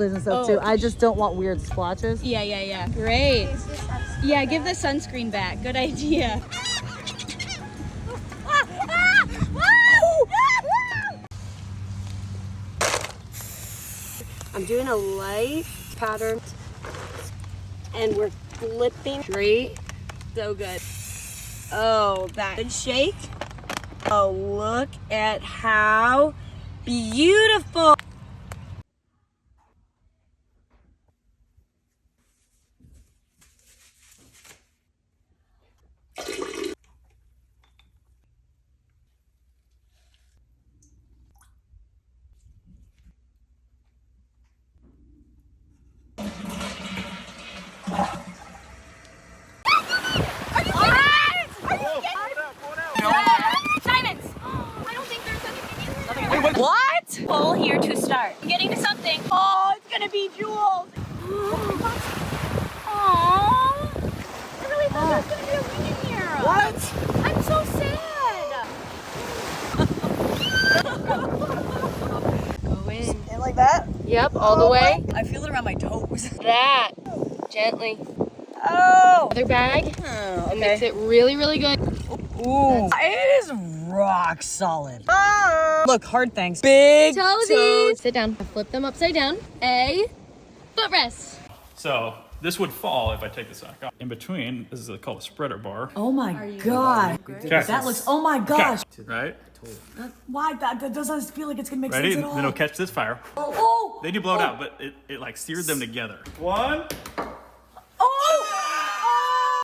and stuff too. I just don't want weird splotches. Yeah. Great. Yeah, give the sunscreen back. Good idea. I'm doing a light pattern and we're flipping straight. So good. Oh, that good shake. Oh, look at how beautiful. What? Pull here to start. I'm getting to something. Oh, it's gonna be jewels. Aww. I really thought there was gonna be a wing in here. What? I'm so sad. Go in. And like that? Yep, all the way. I feel it around my toes. That. Gently. Oh. Other bag. Oh, And mix it really, really good. Ooh. It is rock solid. Look, hard things. Big Toesies. Sit down. Flip them upside down. A footrest. So this would fall if I take the sock off. In between, this is called a spreader bar. Oh my god. Okay. That looks, oh my gosh. Right? Why? That doesn't feel like it's gonna make Ready? sense at all. Then it'll catch this fire. Oh. They do blow it out, but it like seared them together. 1,